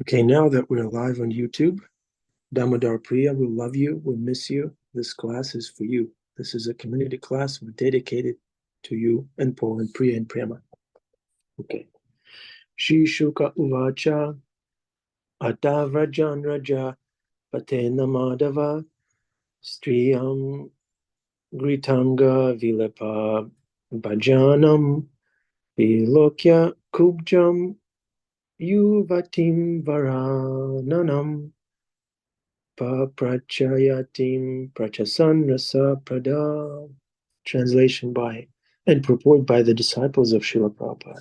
Okay, now that we're live on YouTube, Damodar Priya, we love you, we miss you. This class is for you. This is a community class we're dedicated to you and Paul and Priya and Prema. Okay. Shri Shuka Uvacha Atavrajan Raja Patena Madhava Striyam Gritanga Vilepa Bhajanam Vilokya Kubjam Yuvatim Varananam Prachayatim Prachasan Rasa Prada. Translation by and purport by the disciples of Srila Prabhupada.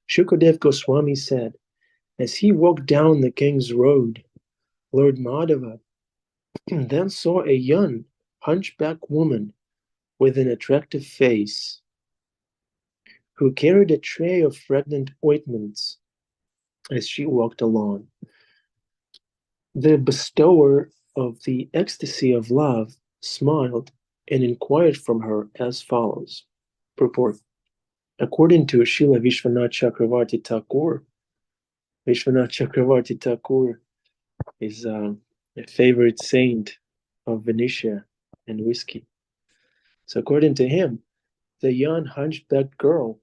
Shukadev Goswami said, as he walked down the king's road, Lord Madhava then saw a young hunchback woman with an attractive face who carried a tray of fragrant ointments as she walked along. The bestower of the ecstasy of love smiled and inquired from her as follows. Purport. According to Srila Vishwanath Chakravarti Thakur, Vishwanath Chakravarti Thakur is a favorite saint of Venetia and whiskey. So according to him, the young hunchback girl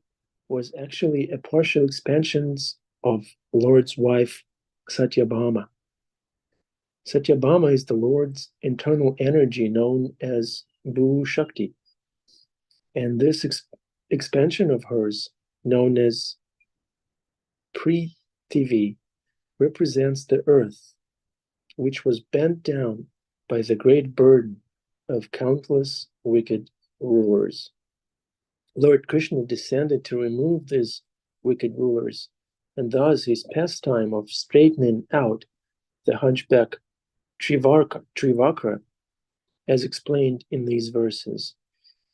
was actually a partial expansion of Lord's wife, Satyabhama. Satyabhama is the Lord's internal energy known as Bhu Shakti. And this expansion of hers, known as Prithvi, represents the earth, which was bent down by the great burden of countless wicked rulers. Lord Krishna descended to remove these wicked rulers, and thus his pastime of straightening out the hunchback Trivakra, as explained in these verses,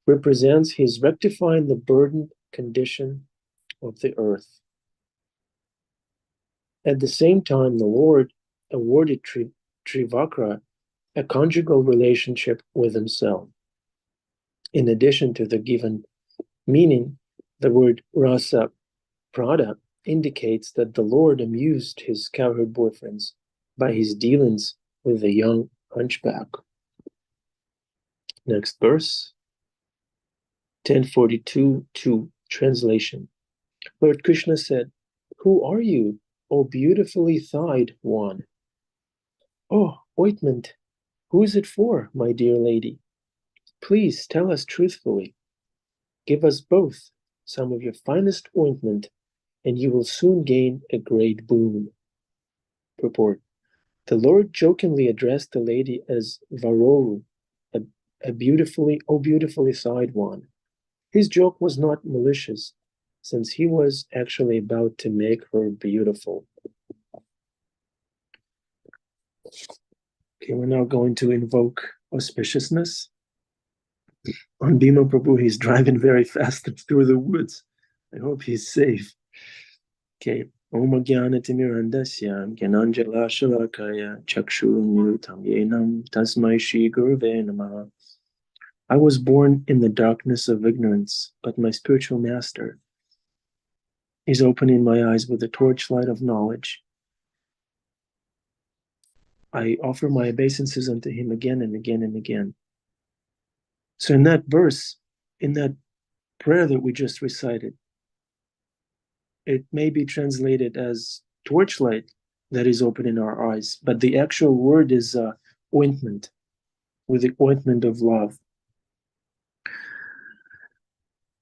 represents his rectifying the burdened condition of the earth. At the same time, the Lord awarded Trivakra a conjugal relationship with himself. In addition to the given meaning, the word rasa prada indicates that the Lord amused his cowherd boyfriends by his dealings with the young hunchback. Next verse, 1042:2, translation. Lord Krishna said, who are you, O beautifully thighed one? Oh, ointment, who is it for, my dear lady? Please tell us truthfully. Give us both some of your finest ointment, and you will soon gain a great boon. Purport. The Lord jokingly addressed the lady as Varoru, a beautifully thighed one. His joke was not malicious, since he was actually about to make her beautiful. Okay, we're now going to invoke auspiciousness. On Bhima Prabhu, he's driving very fast through the woods. I hope he's safe. Okay. Om Jnanatimirandasya Gyananjala Shalakaya Chakshurunmilitam Yenam Tasmai Shri Guruve Namaha. I was born in the darkness of ignorance, but my spiritual master is opening my eyes with the torchlight of knowledge. I offer my obeisances unto him again and again and again. So in that verse, in that prayer that we just recited, it may be translated as torchlight that is opening our eyes, but the actual word is ointment, with the ointment of love.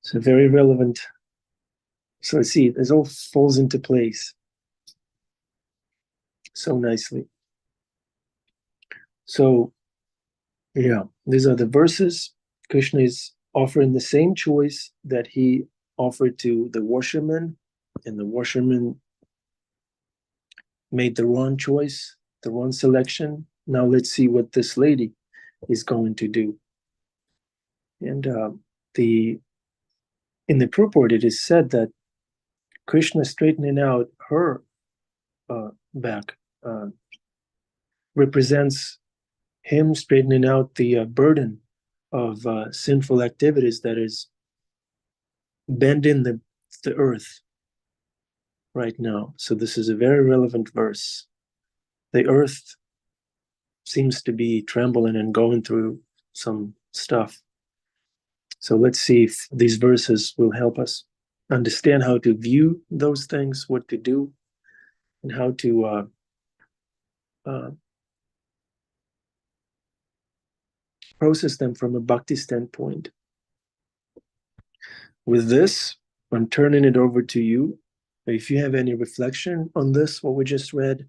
So very relevant. So let's see, this all falls into place so nicely. So, yeah, these are the verses. Krishna is offering the same choice that he offered to the washerman, and the washerman made the wrong choice, the wrong selection. Now let's see what this lady is going to do. And in the purport, it is said that Krishna straightening out her back represents him straightening out the burden of sinful activities that is bending the earth right now. So this is a very relevant verse. The earth seems to be trembling and going through some stuff. So let's see if these verses will help us understand how to view those things, what to do, and how to process them from a bhakti standpoint. With this, I'm turning it over to you. If you have any reflection on this, what we just read,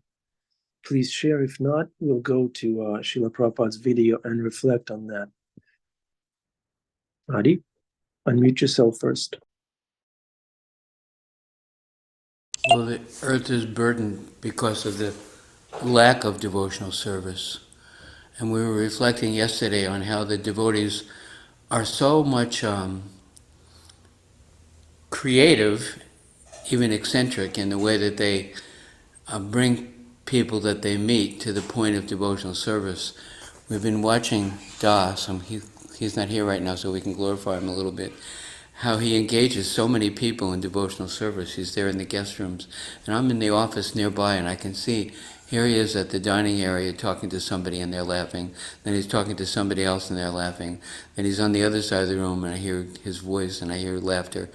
please share. If not, we'll go to Srila Prabhupada's video and reflect on that. Adi, unmute yourself first. Well, the earth is burdened because of the lack of devotional service. And we were reflecting yesterday on how the devotees are so much creative, even eccentric, in the way that they bring people that they meet to the point of devotional service. We've been watching Das, he's not here right now, so we can glorify him a little bit, how he engages so many people in devotional service. He's there in the guest rooms. And I'm in the office nearby, and I can see, here he is at the dining area talking to somebody, and they're laughing. Then he's talking to somebody else, and they're laughing. Then he's on the other side of the room, and I hear his voice, and I hear laughter.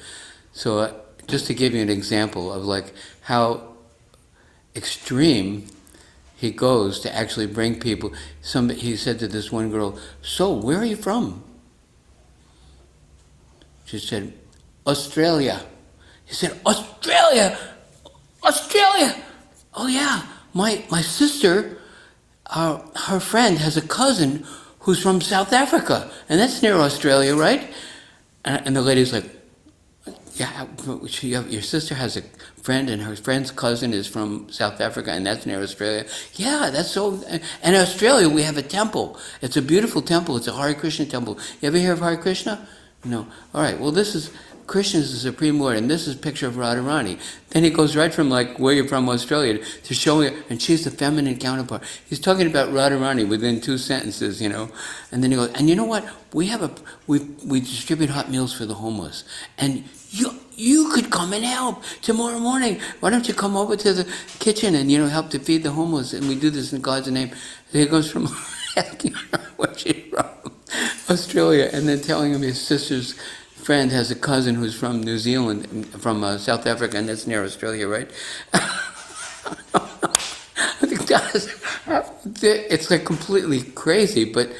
So just to give you an example of like how extreme he goes to actually bring people. He said to this one girl, "So, where are you from?" She said, "Australia." He said, "Australia? Australia? Oh yeah, my sister, her friend has a cousin who's from South Africa, and that's near Australia, right?" And the lady's like, "Yeah, your sister has a friend, and her friend's cousin is from South Africa, and that's near Australia." "Yeah, that's so." And in Australia, we have a temple. It's a beautiful temple. It's a Hare Krishna temple. You ever hear of Hare Krishna? No. All right. Well, this is Krishna is the Supreme Lord, and this is a picture of Radharani. Then he goes right from like where you're from, Australia, to showing, and she's the feminine counterpart. He's talking about Radharani within 2 sentences, and then he goes, and you know what? We distribute hot meals for the homeless, and you could come and help tomorrow morning. Why don't you come over to the kitchen and help to feed the homeless? And we do this in God's name. And he goes from asking her where she's from, Australia, and then telling him his sister's friend has a cousin who's from New Zealand, from South Africa, and that's near Australia, right? It's like completely crazy, but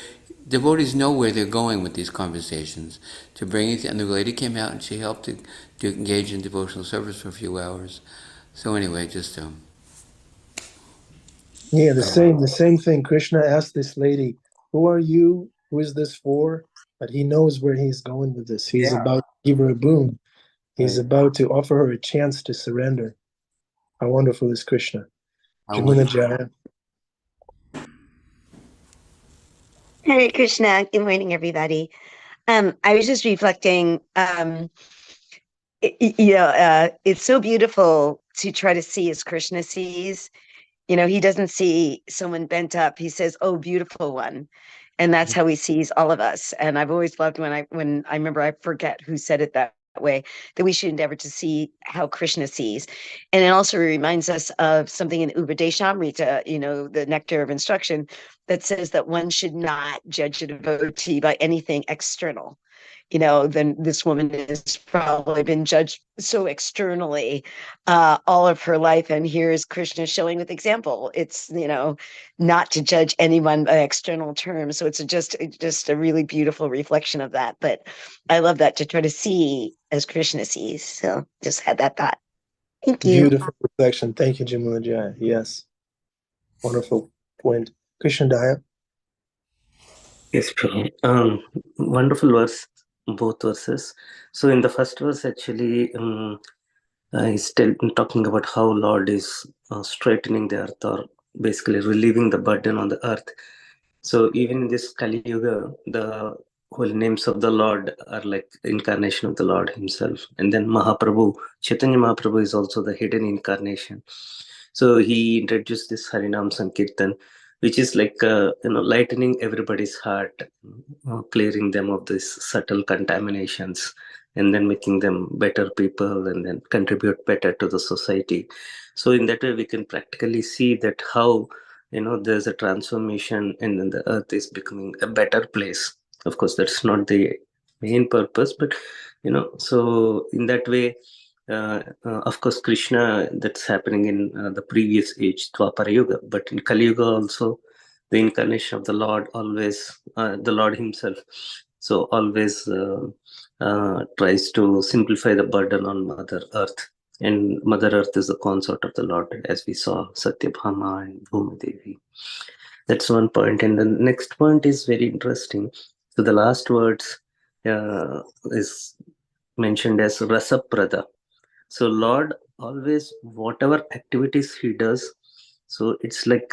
devotees know where they're going with these conversations. To bring it, and the lady came out and she helped to engage in devotional service for a few hours. So anyway, just Yeah, the same thing. Krishna asked this lady, "Who are you? Who is this for?" But he knows where he's going with this. He's about to give her a boon. He's about to offer her a chance to surrender. How wonderful is Krishna? Jamuna Jaya. Hare Krishna. Good morning, everybody. I was just reflecting. It's so beautiful to try to see as Krishna sees. He doesn't see someone bent up. He says, "Oh, beautiful one," and that's how he sees all of us. And I've always loved when I remember, I forget who said it that way, that we should endeavor to see how Krishna sees. And it also reminds us of something in Upadeshamrita, the nectar of instruction, that says that one should not judge a devotee by anything external. Then this woman has probably been judged so externally all of her life. And here's Krishna showing with example. It's, not to judge anyone by external terms. So it's just a really beautiful reflection of that. But I love that, to try to see as Krishna sees. So just had that thought. Thank you. Beautiful reflection. Thank you, Jamuna Jaya. Yes. Wonderful point. Krishna Daya. Yes, Prabhu. Wonderful verse, both verses. So in the first verse, actually, he's talking about how Lord is straightening the earth, or basically relieving the burden on the earth. So even in this Kali Yuga, the holy names of the Lord are like incarnation of the Lord himself. And then Mahaprabhu, Chaitanya Mahaprabhu is also the hidden incarnation. So he introduced this Harinam Sankirtan, which is like, lightening everybody's heart, clearing them of these subtle contaminations, and then making them better people and then contribute better to the society. So in that way we can practically see that how there's a transformation and then the earth is becoming a better place. Of course that's not the main purpose, but so in that way of course Krishna, that's happening in the previous age, Dwapara Yuga, but in Kali Yuga also the incarnation of the Lord always, the Lord himself, so always tries to simplify the burden on Mother Earth. And Mother Earth is the consort of the Lord, as we saw Satyabhama and Bhumi Devi. That's one point. And the next point is very interesting. So the last words is mentioned as Rasaprada. So Lord always, whatever activities he does, so it's like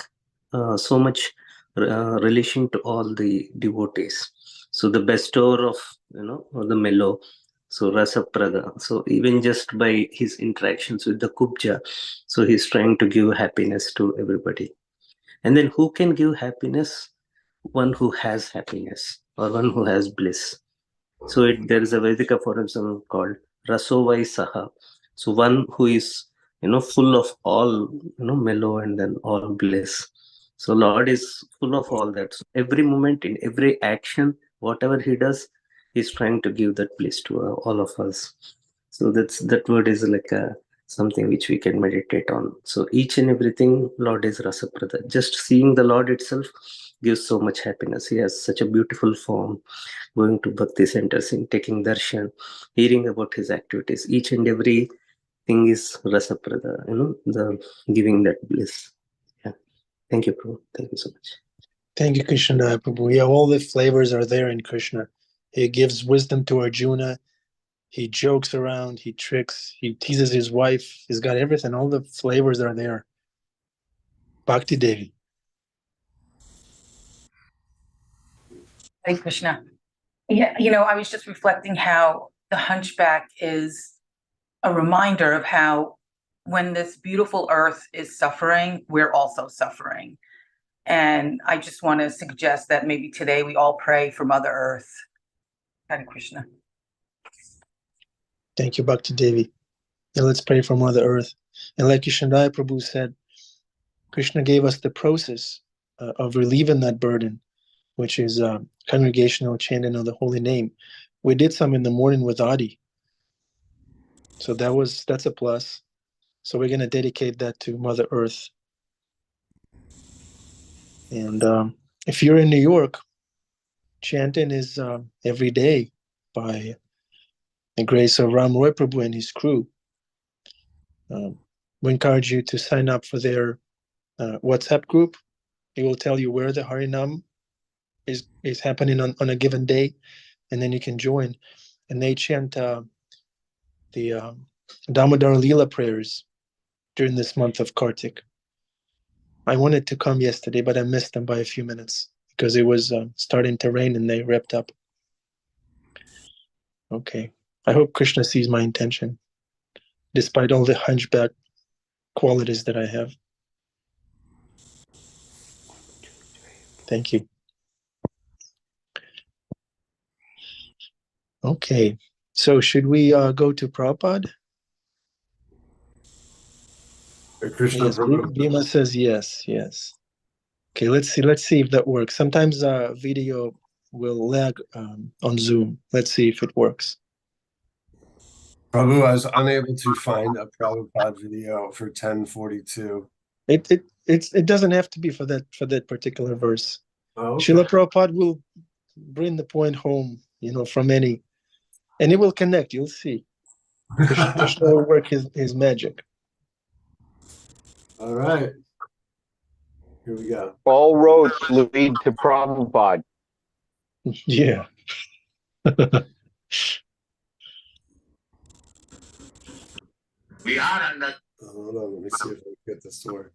so much relation to all the devotees. So the bestower of the mellow, so Rasaprada. So even just by his interactions with the Kubja, so he's trying to give happiness to everybody. And then who can give happiness? One who has happiness or one who has bliss. So there is a Vedic aphorism called Rasovai Saha. So one who is full of all mellow and then all bliss. So Lord is full of all that. So every moment in every action, whatever he does, he's trying to give that bliss to all of us. So that word is like something which we can meditate on. So each and everything, Lord is Rasaprada. Just seeing the Lord itself gives so much happiness. He has such a beautiful form. Going to Bhakti centers, in taking darshan, hearing about his activities, each and every thing is Rasaprada, the giving that bliss. Yeah. Thank you, Prabhu. Thank you so much. Thank you, Krishna Prabhu. Yeah, all the flavors are there in Krishna. He gives wisdom to Arjuna. He jokes around. He tricks. He teases his wife. He's got everything. All the flavors are there. Bhakti Devi. Hare Krishna. Yeah, I was just reflecting how the hunchback is a reminder of how when this beautiful earth is suffering, we're also suffering. And I just want to suggest that maybe today we all pray for Mother Earth. Hare Krishna. Thank you, Bhakti Devi. And let's pray for Mother Earth. And like Krishnadaya Prabhu said, Krishna gave us the process of relieving that burden, which is congregational chanting of the holy name. We did some in the morning with Adi. So that's a plus. So we're going to dedicate that to Mother Earth. And if you're in New York, chanting is every day by the grace of Ram Roy Prabhu and his crew. We encourage you to sign up for their WhatsApp group. It will tell you where the Harinam is happening on a given day, and then you can join. And they chant the Damodar Leela prayers during this month of Kartik. I wanted to come yesterday, but I missed them by a few minutes because it was starting to rain and they wrapped up. Okay. I hope Krishna sees my intention, despite all the hunchback qualities that I have. Thank you. Okay. So should we go to Prabhupada? Krishna Yes, Bhima says yes, yes. Okay, let's see if that works. Sometimes video will lag on Zoom. Let's see if it works. Prabhu, I was unable to find a Prabhupada video for 1042. It doesn't have to be for that particular verse. Oh, okay. Srila Prabhupada will bring the point home, from any, and it will connect. You'll see. Krishna will work his magic. All right. Here we go. All roads lead to Prabhupada. Yeah. We are under. Hold on, let me see if I can get this to work.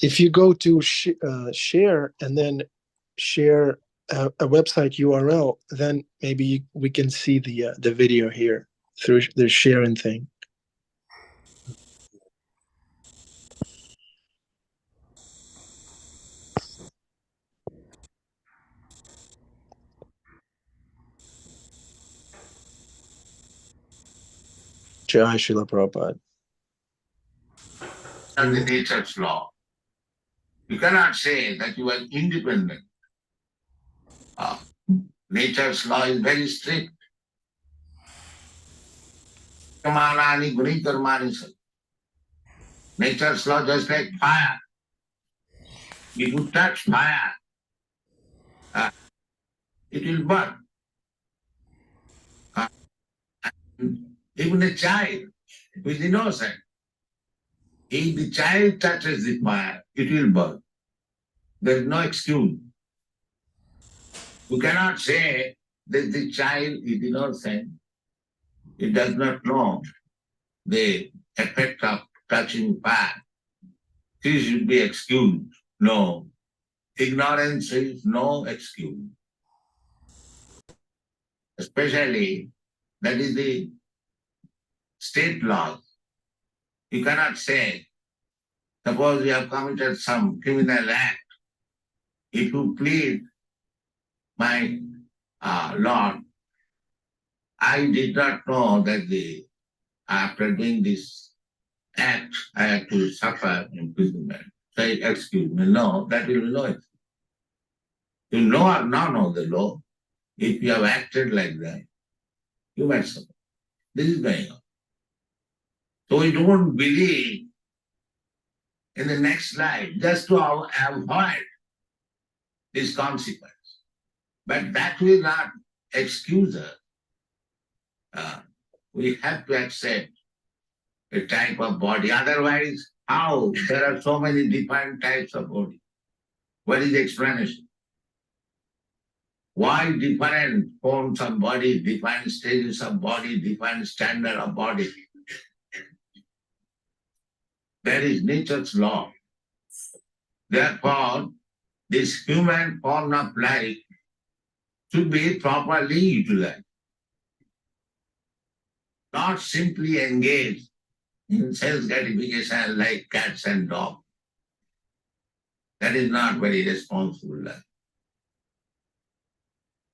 If you go to share and then share a website URL, then maybe we can see the video here through the sharing thing. Jai Srila Prabhupada. And the nature's law. You cannot say that you are independent. Nature's law is very strict. Nature's law just like fire. If you touch fire, it will burn. Even a child who is innocent, if the child touches the fire, it will burn. There is no excuse. You cannot say that the child is innocent. It does not know the effect of touching fire. He should be excused. No. Ignorance is no excuse. Especially, that is the state law. You cannot say, suppose you have committed some criminal act. If you plead, my Lord, I did not know that after doing this act, I have to suffer imprisonment. Say, excuse me, no, that will be no excuse. You know or not know the law. If you have acted like that, you might suffer. This is going on. So we don't believe in the next life just to avoid this consequence. But that will not excuse us. We have to accept a type of body. Otherwise, how? There are so many different types of body. What is the explanation? Why different forms of body, different stages of body, different standard of body? That is nature's law. Therefore, this human form of life should be properly utilized. Not simply engaged in sense gratification like cats and dogs. That is not very responsible life.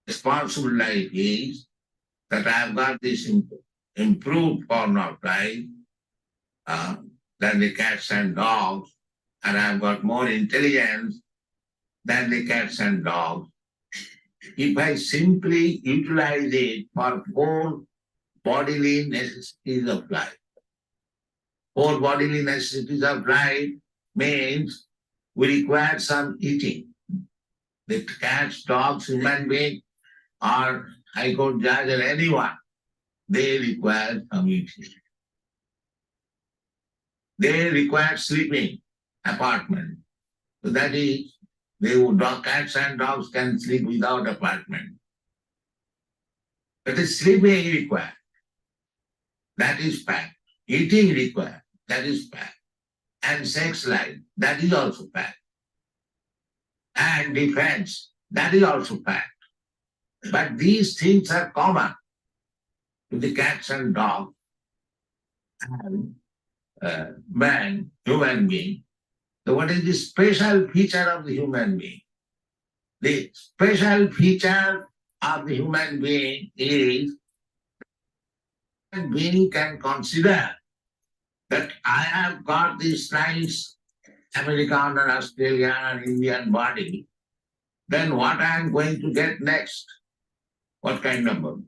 Responsible life is that I have got this improved form of life than the cats and dogs, and I have got more intelligence than the cats and dogs. If I simply utilize it for 4 bodily necessities of life, 4 bodily necessities of life means we require some eating. The cats, dogs, human beings, or High Court judge or anyone, they require some eating. They require sleeping, apartment. So that is, cats and dogs can sleep without apartment. But the sleeping required. That is fact. Eating required. That is fact. And sex life. That is also fact. And defense. That is also fact. But these things are common to the cats and dogs and man, human being. So what is the special feature of the human being? The special feature of the human being is that human being can consider that I have got this nice American and Australian and Indian body, then what I am going to get next? What kind of body?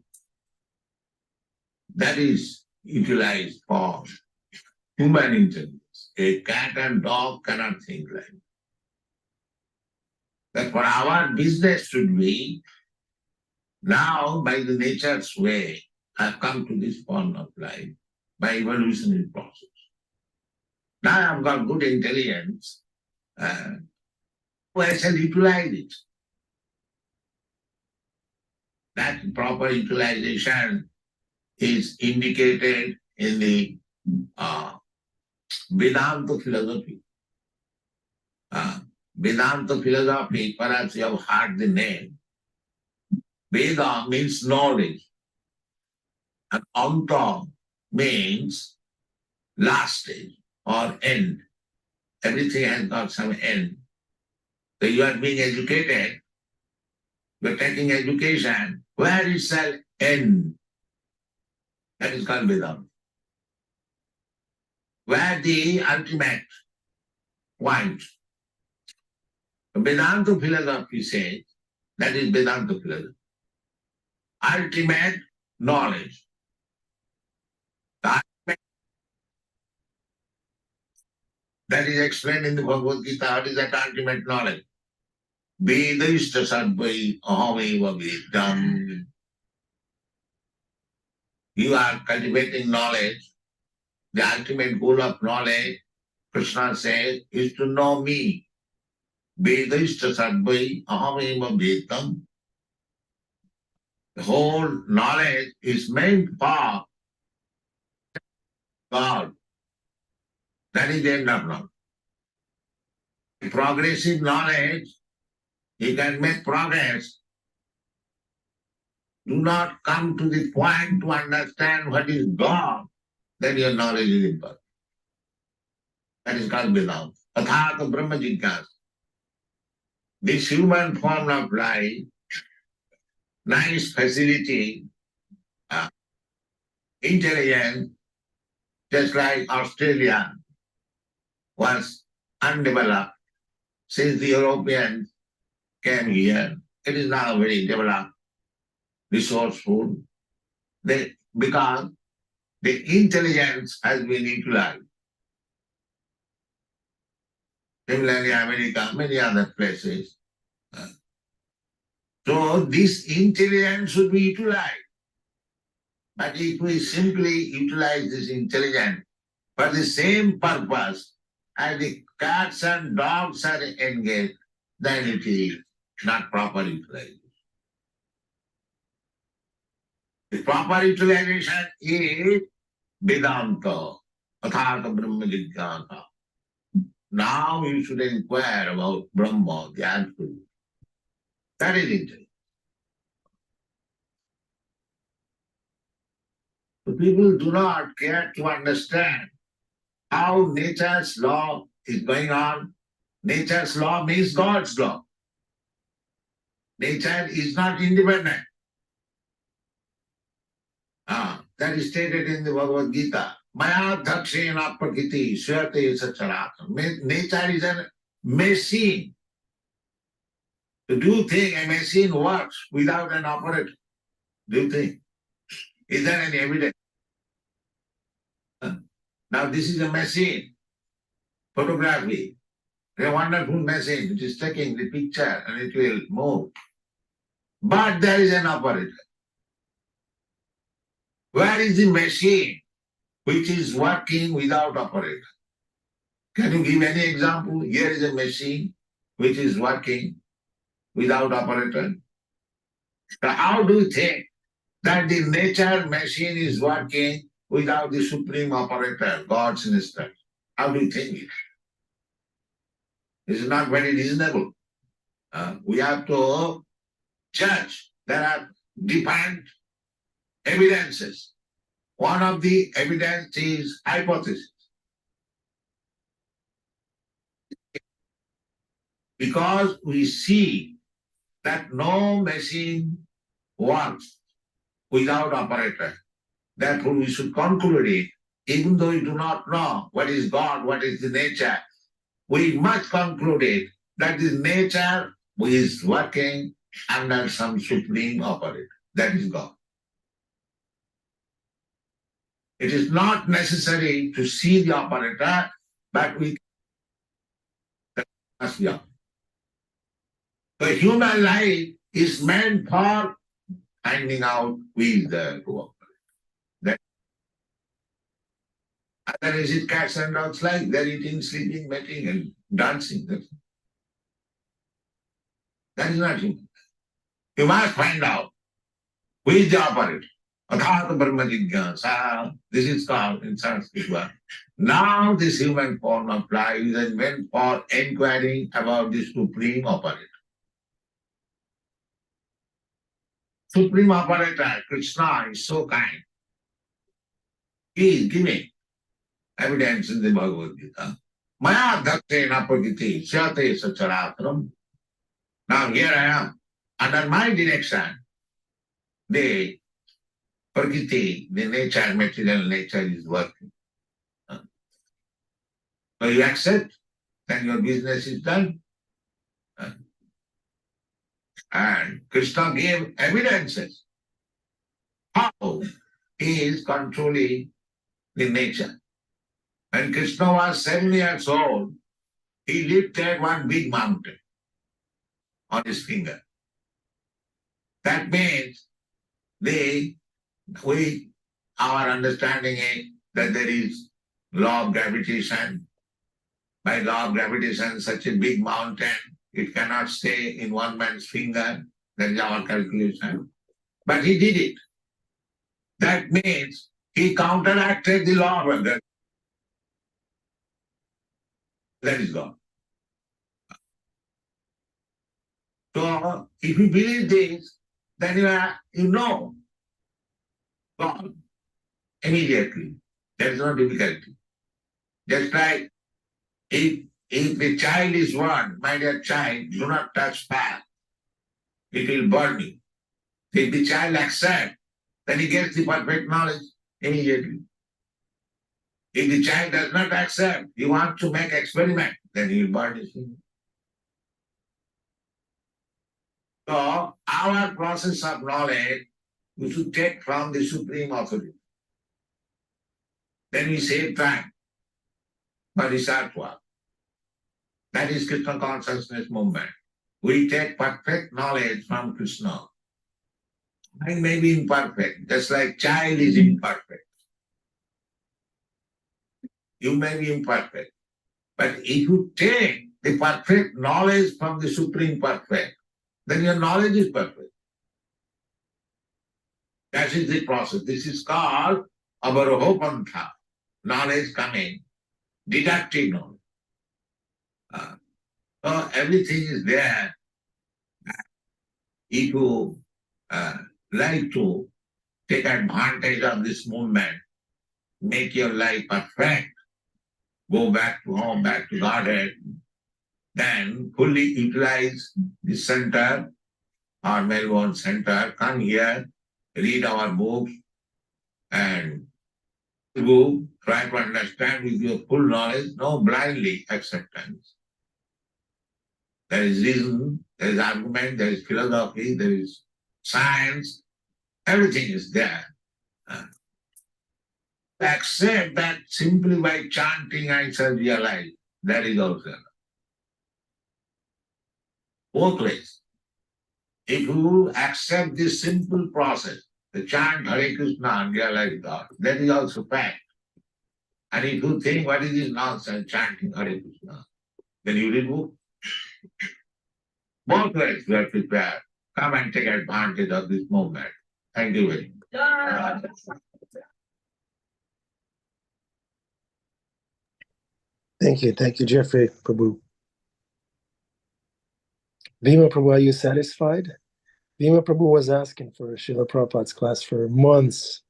That is utilized for human intelligence. A cat and dog cannot think like that. Therefore, our business should be, now by the nature's way, I have come to this form of life by evolutionary process. Now I have got good intelligence. I shall utilize it. That proper utilization is indicated in the Vedanta philosophy. Vedanta philosophy, perhaps you have heard the name. Veda means knowledge. And Anta means last stage or end. Everything has got some end. So you are being educated, you are taking education, where it shall end? That is called Vedanta. where the ultimate point. Vedanta philosophy says, that is Vedanta philosophy, ultimate knowledge. The ultimate, that is explained in the Bhagavad Gita. What is that ultimate knowledge? Vedayishta sadvai ahameva vedam. You are cultivating knowledge. The ultimate goal of knowledge, Krishna says, is to know me. Vedayishta sadvai ahameva vedam. The whole knowledge is meant for God. That is the end of knowledge. Progressive knowledge, you can make progress. Do not come to the point to understand what is God, then your knowledge is imperfect. That is called Vedanta. Athata Brahma Jigyasa. This human form of life, nice facility, intelligence, just like Australia was undeveloped. Since the Europeans came here, it is now very developed, resourceful. Because the intelligence has been utilized. Similarly, America, many other places. So this intelligence should be utilized. But if we simply utilize this intelligence for the same purpose as the cats and dogs are engaged, then it is not proper utilization. The proper utilization is Vedanta, Athata Brahma Jigyasa. Now you should inquire about Brahma, the Absolute. That is it. So people do not care to understand how nature's law is going on. Nature's law means God's law. Nature is not independent. That is stated in the Bhagavad Gita. Maya dhakshena prakriti swate sacharatam. Nature is a machine. So do you think a machine works without an operator? Do you think? Is there any evidence? Now this is a machine, photography, a wonderful machine. It is taking the picture and it will move. But there is an operator. Where is the machine which is working without operator? Can you give any example? Here is a machine which is working without operator. So how do you think that the nature machine is working without the supreme operator, God's instruction? How do you think it? This is not very reasonable. We have to judge. There are different evidences. One of the evidence is hypothesis. Because we see that no machine works without operator. Therefore, we should conclude it, even though we do not know what is God, what is the nature, we must conclude it that this nature is working under some supreme operator. That is God. It is not necessary to see the operator, but we must be operator. The human life is meant for finding out who is there to operate. Otherwise, it cats and dogs like they're eating, sleeping, mating, and dancing. That is not human. You must find out who is the operator. Athata Brahma Jigyasa. This is called in Sanskrit word. Now this human form of life is meant for inquiring about the supreme operator. Supreme operator, Krishna, is so kind. He is giving evidence in the Bhagavad Gita. Maya dhaksena prakriti syate sacharatram. Now here I am. Under my direction, the prakriti, the nature, material nature is working. So you accept, then your business is done. And Krishna gave evidences how he is controlling the nature. When Krishna was 7 years old, he lifted one big mountain on his finger. That means our understanding is that there is law of gravitation. By law of gravitation, such a big mountain, it cannot stay in one man's finger. That is our calculation. But he did it. That means he counteracted the law of gravity. That is God. So if you believe this, then you know God immediately. There is no difficulty. Just like if the child is warned, my dear child, do not touch fire. It will burn you. If the child accepts, then he gets the perfect knowledge immediately. If the child does not accept, he wants to make experiment, then he will burn his finger. So our process of knowledge we should take from the Supreme Authority. Then we save time. Bodhisattva. That is Krishna consciousness movement. We take perfect knowledge from Krishna. Mind may be imperfect, just like child is imperfect. You may be imperfect. But if you take the perfect knowledge from the Supreme Perfect, then your knowledge is perfect. That is the process. This is called Avarohopantha, knowledge coming, deductive knowledge. So everything is there. If you like to take advantage of this movement, make your life perfect, go back to home, back to Godhead, then fully utilize the center, our Melbourne center, come here, read our books, and go try to understand with your full knowledge, no blindly acceptance. There is reason, there is argument, there is philosophy, there is science, everything is there. Accept that simply by chanting I shall realize, that is also both ways. If you accept this simple process, the chant Hare Krishna and realize God, that is also fact. And if you think what is this nonsense chanting Hare Krishna, then you remove. Both ways you are prepared. Come and take advantage of this movement. Thank you very much. Thank you, Jeffrey Prabhu. Bhima Prabhu, are you satisfied? Bhima Prabhu was asking for Srila Prabhupada's class for months.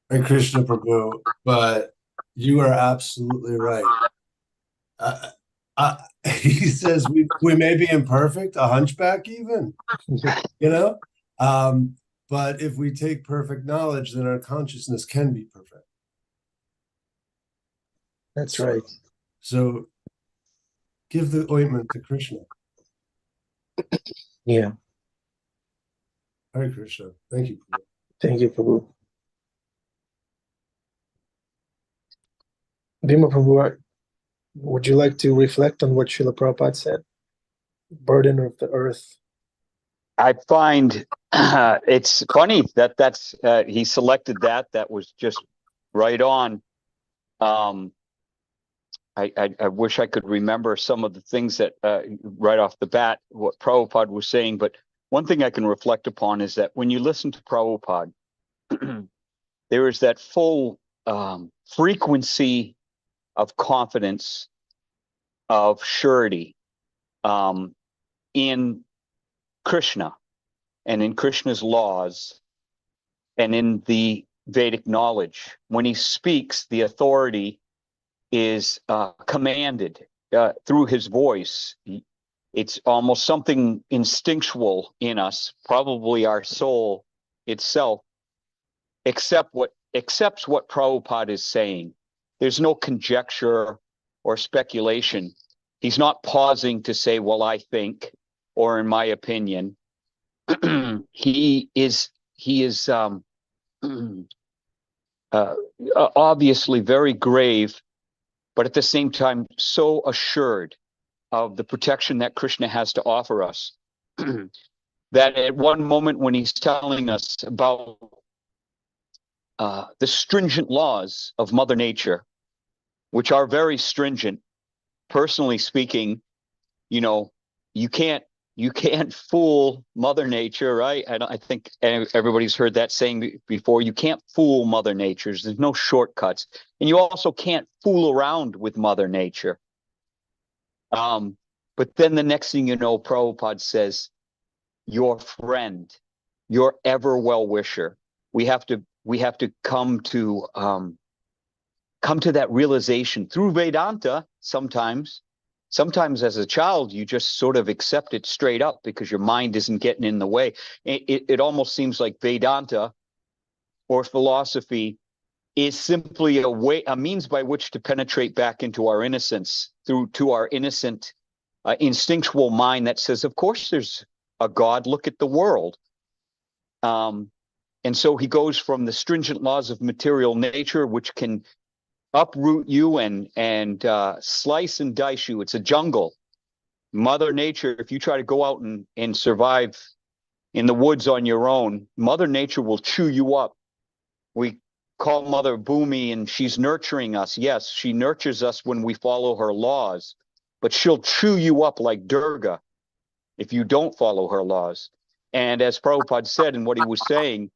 Hare Krishna Prabhu, but you are absolutely right. He says we may be imperfect, a hunchback even, you know? But if we take perfect knowledge, then our consciousness can be perfect. That's right. So give the ointment to Krishna. Yeah. Hare Krishna. Thank you, Prabhu. Thank you, Prabhu. Bhima Prabhu, would you like to reflect on what Srila Prabhupada said? Burden of the earth. I find it's funny that's he selected that was just right on. I wish I could remember some of the things that right off the bat what Prabhupada was saying, but one thing I can reflect upon is that when you listen to Prabhupada, there is that full frequency of confidence, of surety in Krishna and in Krishna's laws and in the Vedic knowledge. When he speaks, the authority is commanded through his voice. It's almost something instinctual in us, probably our soul itself, accepts what Prabhupada is saying. there's no conjecture or speculation. He's not pausing to say, well, I think, or in my opinion. He is obviously very grave, but at the same time so assured of the protection that Krishna has to offer us that at one moment when he's telling us about the stringent laws of Mother Nature, which are very stringent, personally speaking, you know, you can't fool Mother Nature, right? I think everybody's heard that saying before. You can't fool Mother Nature. There's no shortcuts. And you also can't fool around with Mother Nature. But then the next thing you know, Prabhupada says, your friend, your ever well-wisher. We have to come to that realization through Vedanta sometimes. Sometimes as a child, you just sort of accept it straight up because your mind isn't getting in the way. It almost seems like Vedanta or philosophy is simply a means by which to penetrate back into our innocence, to our innocent, instinctual mind that says, of course there's a God, look at the world. And so he goes from the stringent laws of material nature, which can uproot you and slice and dice you. It's a jungle. Mother Nature, if you try to go out and survive in the woods on your own, Mother Nature will chew you up. We call Mother Bhumi, and she's nurturing us. Yes, she nurtures us when we follow her laws, but she'll chew you up like Durga if you don't follow her laws. And as Prabhupada said, and what he was saying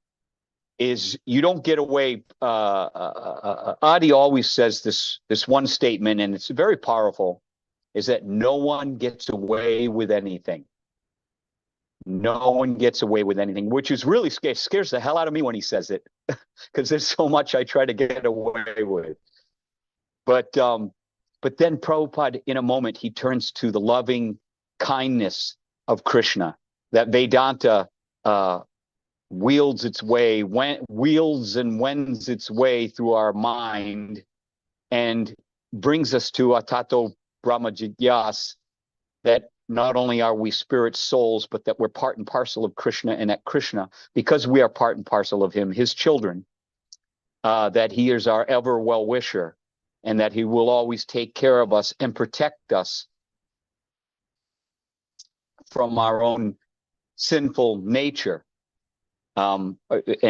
is, you don't get away. Adi always says this one statement, and it's very powerful, is that no one gets away with anything. No one gets away with anything, which is really scares the hell out of me when he says it, because there's so much I try to get away with. But then Prabhupada, in a moment, he turns to the loving kindness of Krishna, that Vedanta wields and wends its way through our mind and brings us to Atato Brahma Jigyas, that not only are we spirit souls, but that we're part and parcel of Krishna, and that Krishna, because we are part and parcel of him, his children, that he is our ever well-wisher, and that he will always take care of us and protect us from our own sinful nature. And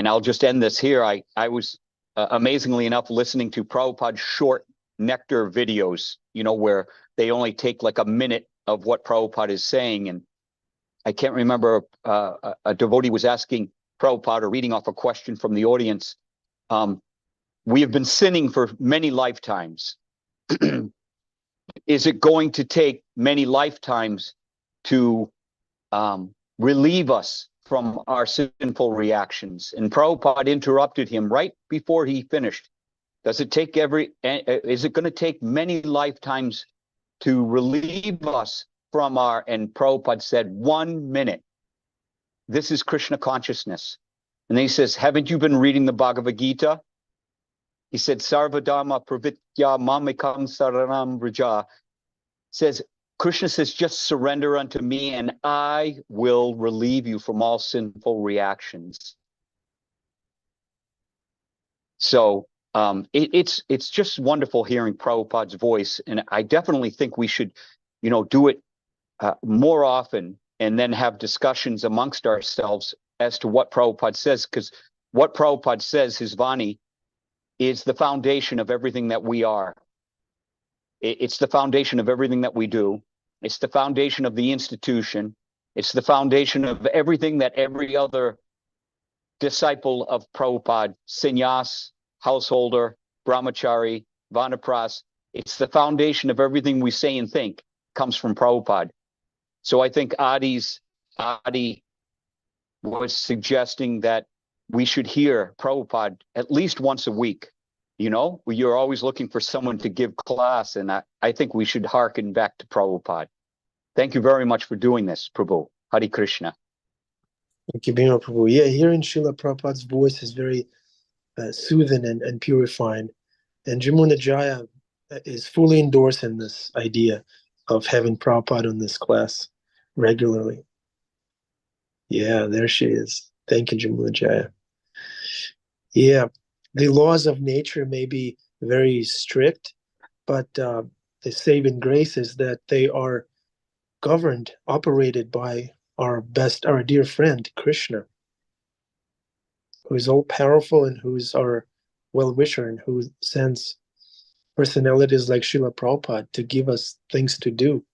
I'll just end this here. I was amazingly enough listening to Prabhupada's short nectar videos, where they only take like a minute of what Prabhupada is saying. And I can't remember, a devotee was asking Prabhupada, or reading off a question from the audience. We have been sinning for many lifetimes. Is it going to take many lifetimes to relieve us from our sinful reactions? And Prabhupada interrupted him right before he finished. Is it going to take many lifetimes to relieve us from and Prabhupada said, 1 minute. This is Krishna consciousness. And then he says, haven't you been reading the Bhagavad Gita? He said, Sarvadharma pravitya mamikam saranam vraja. Says, Krishna says, just surrender unto me and I will relieve you from all sinful reactions. So it's just wonderful hearing Prabhupada's voice. And I definitely think we should, do it more often, and then have discussions amongst ourselves as to what Prabhupada says, because what Prabhupada says, his Vani, is the foundation of everything that we are. It's the foundation of everything that we do. It's the foundation of the institution. It's the foundation of everything that every other disciple of Prabhupada, sannyas, householder, brahmachari, vanapras, it's the foundation of everything we say and think comes from Prabhupada. So I think Adi was suggesting that we should hear Prabhupada at least once a week. You're always looking for someone to give class, and I think we should hearken back to Prabhupada. Thank you very much for doing this, Prabhu. Hare Krishna. Thank you, Bhima Prabhu. Yeah, hearing Srila Prabhupada's voice is very soothing and purifying. And Jamuna Jaya is fully endorsing this idea of having Prabhupada on this class regularly. Yeah, there she is. Thank you, Jamuna Jaya. Yeah, the laws of nature may be very strict, but the saving grace is that they are governed, operated by our dear friend, Krishna, who is all powerful and who is our well-wisher and who sends personalities like Srila Prabhupada to give us things to do,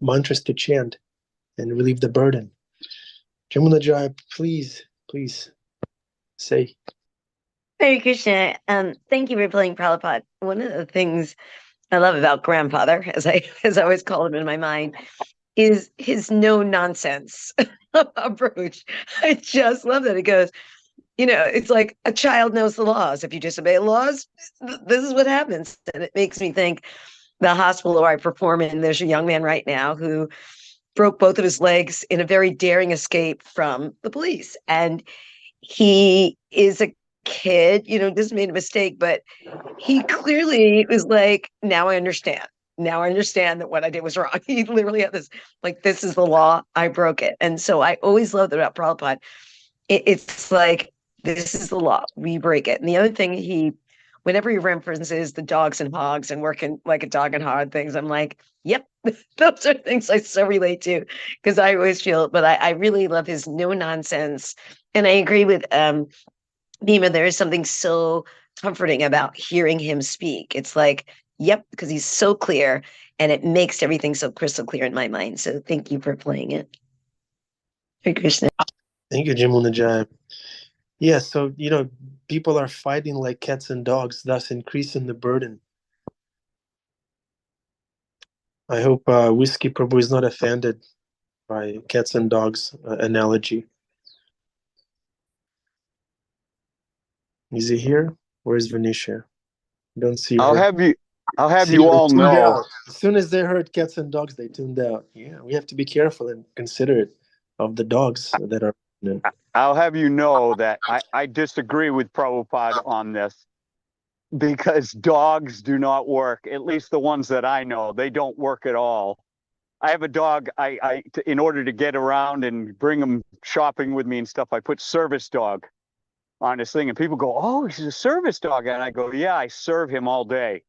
mantras to chant, and relieve the burden. Jamuna Jaya, please say. Hare Krishna. Thank you for playing Prabhupada. One of the things I love about grandfather, as I always call him in my mind, is his no nonsense approach. I just love that. It goes, it's like a child knows the laws. If you disobey the laws, this is what happens. And it makes me think the hospital where I perform in, there's a young man right now who broke both of his legs in a very daring escape from the police. And he is a kid, just made a mistake, but he clearly was like, now I understand. Now I understand that what I did was wrong. He literally had this, like, this is the law. I broke it. And so I always loved about Prabhupada. It's like, this is the law. We break it. And the other thing whenever he references the dogs and hogs and working like a dog and hog things, I'm like, yep, those are things I so relate to because I always feel, but I really love his no nonsense. And I agree with Bhima, there is something so comforting about hearing him speak. It's like, yep, because he's so clear and it makes everything so crystal clear in my mind. So thank you for playing it. Hare Krishna. Thank you, Jamuna Jaya. Yeah, so, people are fighting like cats and dogs, thus increasing the burden. I hope Whiskey Prabhu is not offended by cats and dogs analogy. Is he here? Where's Venetia? Don't see her. I'll have you all know. Out. As soon as they heard cats and dogs, they tuned out. Yeah, we have to be careful and considerate of the dogs that are. I'll have you know that I disagree with Prabhupada on this because dogs do not work. At least the ones that I know, they don't work at all. I have a dog. In order to get around and bring him shopping with me and stuff, I put service dog on this thing, and people go, "Oh, he's a service dog," and I go, "Yeah, I serve him all day."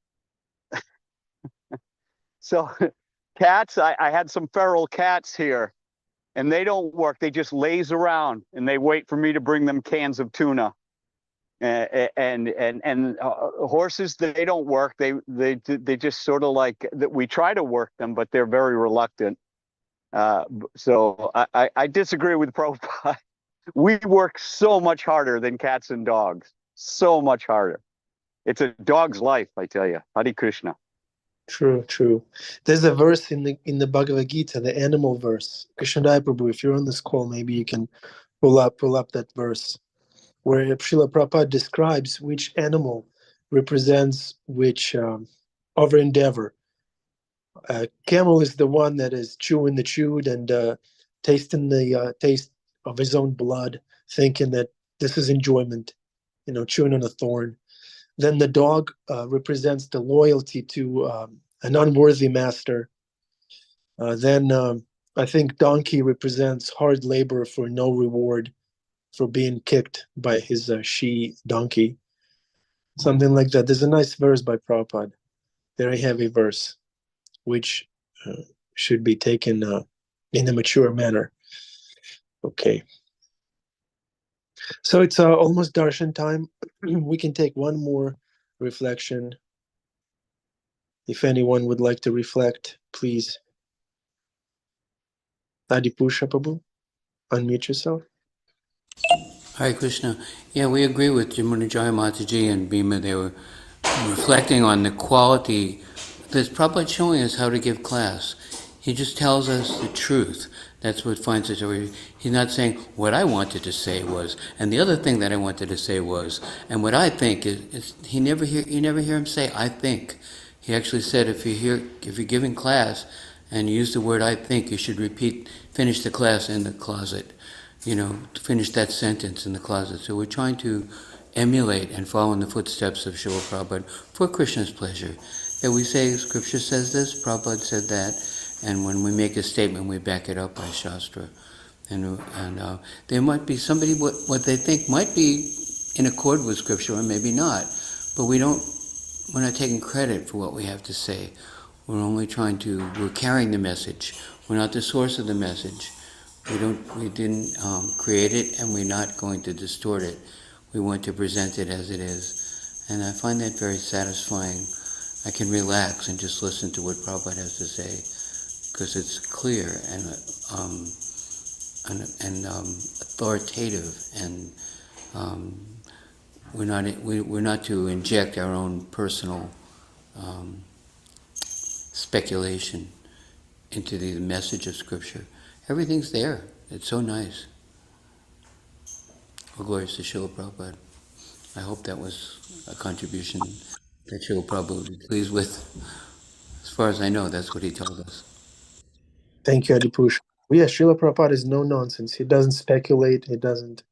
So, cats. I had some feral cats here. And they don't work. They just laze around and they wait for me to bring them cans of tuna. And horses, they don't work. They just sort of like that. We try to work them, but they're very reluctant. So I disagree with Prabhupada. We work so much harder than cats and dogs. So much harder. It's a dog's life, I tell you. Hare Krishna. True. There's a verse in the Bhagavad Gita, the animal verse. Krishnadaya Prabhu, if you're on this call, maybe you can pull up that verse, where Srila Prabhupada describes which animal represents which other endeavor. Camel is the one that is chewing the chewed and tasting the taste of his own blood, thinking that this is enjoyment, chewing on a thorn. Then the dog represents the loyalty to an unworthy master. Then I think donkey represents hard labor for no reward, for being kicked by his she-donkey. Something like that. There's a nice verse by Prabhupada, very heavy verse, which should be taken in a mature manner. Okay. So it's almost darshan time. We can take one more reflection. If anyone would like to reflect, please. Adipusha Prabhu, unmute yourself. Hare Krishna. Yeah, we agree with Jamuna Jaya Mataji and Bhima. They were reflecting on the quality that Prabhupada showing us how to give class. He just tells us the truth. That's what finds it. He's not saying what I wanted to say was, and the other thing that I wanted to say was, and what I think is you never hear him say I think. He actually said if you're giving class and you use the word I think, you should finish the class in the closet. Finish that sentence in the closet. So we're trying to emulate and follow in the footsteps of Srila Prabhupada for Krishna's pleasure. That we say, Scripture says this, Prabhupada said that, and when we make a statement, we back it up by Shastra. And there might be somebody, what they think might be in accord with Scripture, or maybe not, but we're not taking credit for what we have to say. We're only we're carrying the message. We're not the source of the message. We didn't create it, and we're not going to distort it. We want to present it as it is. And I find that very satisfying. I can relax and just listen to what Prabhupada has to say, because it's clear and authoritative, and we're not to inject our own personal speculation into the message of Scripture. Everything's there. It's so nice. All glories to Srila Prabhupada. I hope that was a contribution that Srila Prabhupada would be pleased with. As far as I know, that's what he told us. Thank you, Adipush. Yes, Srila Prabhupada is no nonsense. He doesn't speculate. He doesn't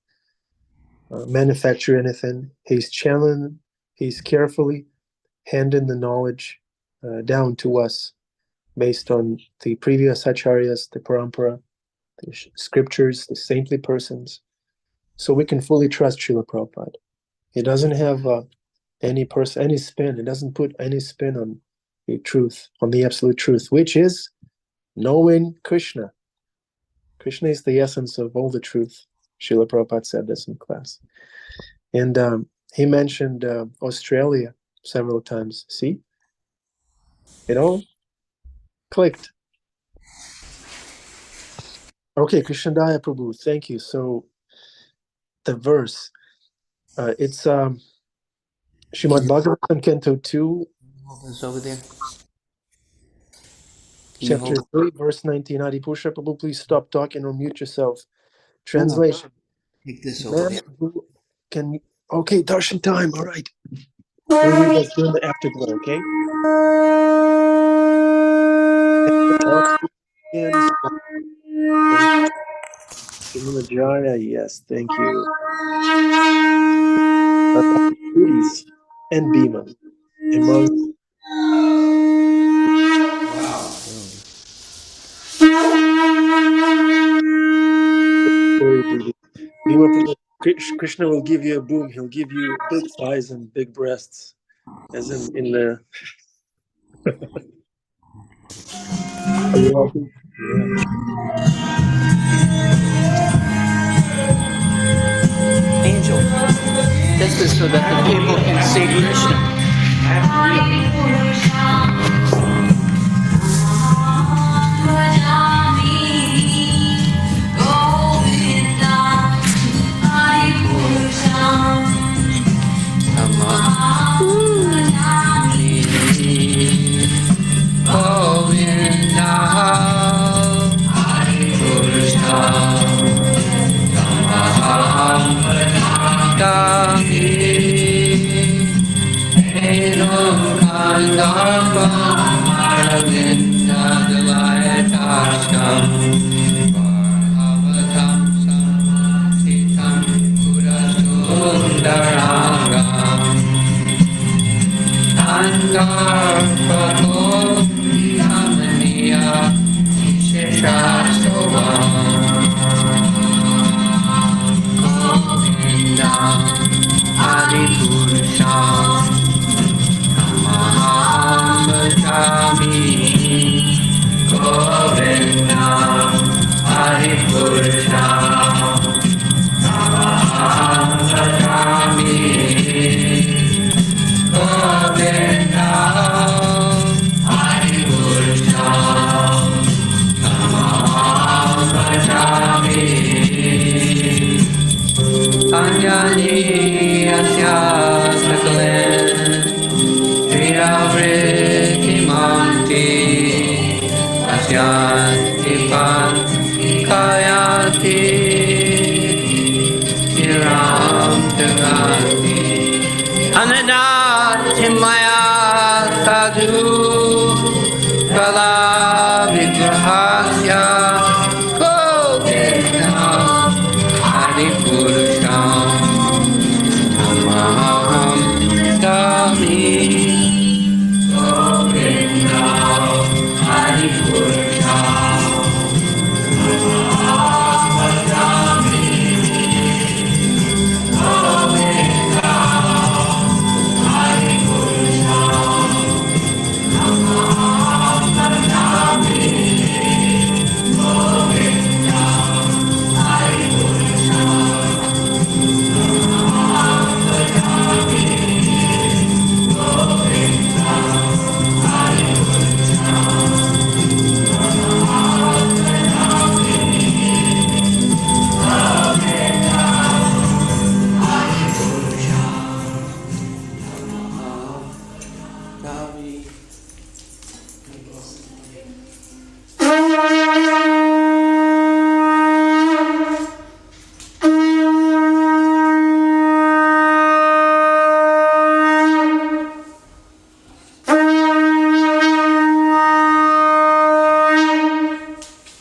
manufacture anything. He's channeling. He's carefully handing the knowledge down to us based on the previous acharyas, the parampara, the scriptures, the saintly persons. So we can fully trust Srila Prabhupada. He doesn't have any spin. He doesn't put any spin on the truth, on the absolute truth, which is knowing Krishna. Krishna is the essence of all the truth. Srila Prabhupada said this in class. And he mentioned Australia several times. See? It all clicked. Okay, Krishnadaya Prabhu, thank you. So the verse, it's Srimad Bhagavatam, Canto 2, It's over there. Chapter 3, verse 19. Adipusha Prabhu, please stop talking or mute yourself. Translation. Take this over there. Okay, darshan time, all right. We'll read this during the afterglow, okay? Jaya, yes, thank you. And Bhima. Bhima, Krishna will give you a boom. He'll give you big thighs and big breasts, as in the. Are you happy? Yeah. Angel, this is so that the people can see Krishna.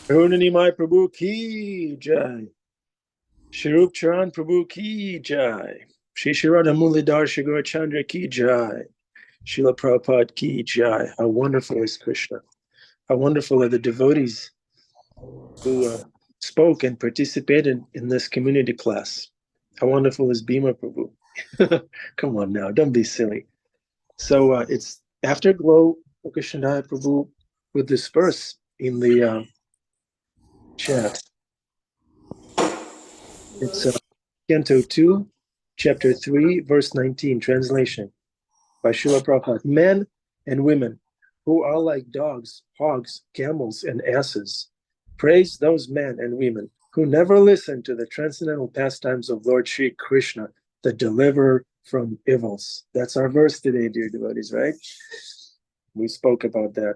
Arunanimai Prabhu ki jai. Shirup Charan Prabhu ki jai. Shri Shirada Mulidhar Shigura Chandra ki jai. Srila Prabhupada ki jai. How wonderful is Krishna. How wonderful are the devotees who spoke and participated in this community class. How wonderful is Bhima Prabhu. Come on now, don't be silly. So it's after Glow, Krishnadaya Prabhu will disperse in the chat. It's Canto 2, Chapter 3, Verse 19, translation by Srila Prabhupada. Men and women who are like dogs, hogs, camels, and asses, praise those men and women who never listen to the transcendental pastimes of Lord Sri Krishna, the deliverer from evils. That's our verse today, dear devotees, right? We spoke about that.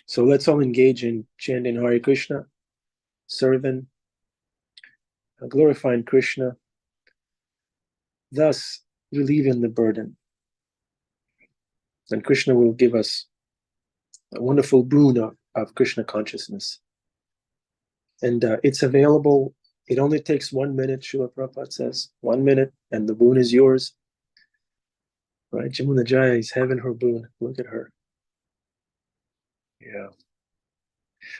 So let's all engage in chanting Hare Krishna, serving, glorifying Krishna, thus relieving the burden. And Krishna will give us a wonderful boon of Krishna consciousness. And it's available. It only takes 1 minute, Srila Prabhupada says. 1 minute, and the boon is yours. Right? Jamuna Jaya is having her boon. Look at her. Yeah.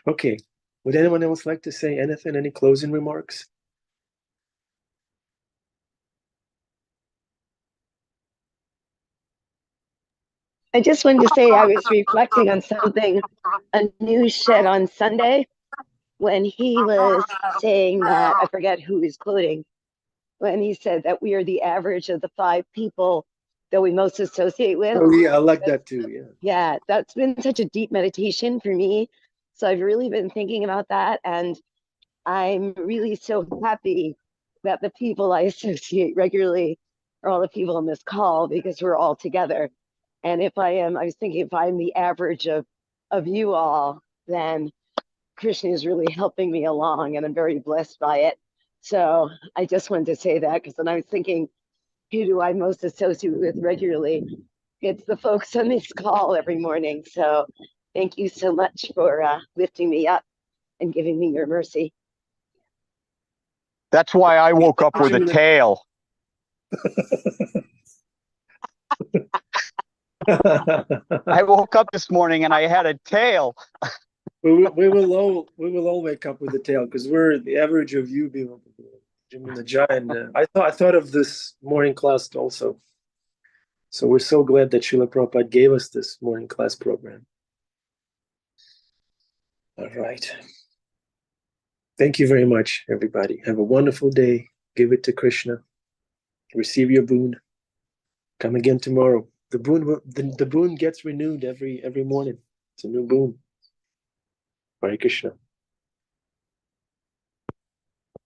Okay. Would anyone else like to say anything? Any closing remarks? I just wanted to say I was reflecting on something Anu said on Sunday when he was saying that, I forget who he's quoting, when he said that we are the average of the 5 people that we most associate with. Oh, yeah, I like that too. Yeah. Yeah, that's been such a deep meditation for me. So I've really been thinking about that. And I'm really so happy that the people I associate regularly are all the people on this call because we're all together. And I was thinking if I'm the average of you all, then Krishna is really helping me along and I'm very blessed by it. So I just wanted to say that because when I was thinking, who do I most associate with regularly? It's the folks on this call every morning. So thank you so much for lifting me up and giving me your mercy. That's why I woke up with a tail. I woke up this morning and I had a tail. we will all wake up with a tail because we're the average of you being the giant. I thought of this morning class also. So we're so glad that Srila Prabhupada gave us this morning class program. All right. Thank you very much, everybody. Have a wonderful day. Give it to Krishna. Receive your boon. Come again tomorrow. The boon gets renewed every morning. It's a new boon. Hare Krishna.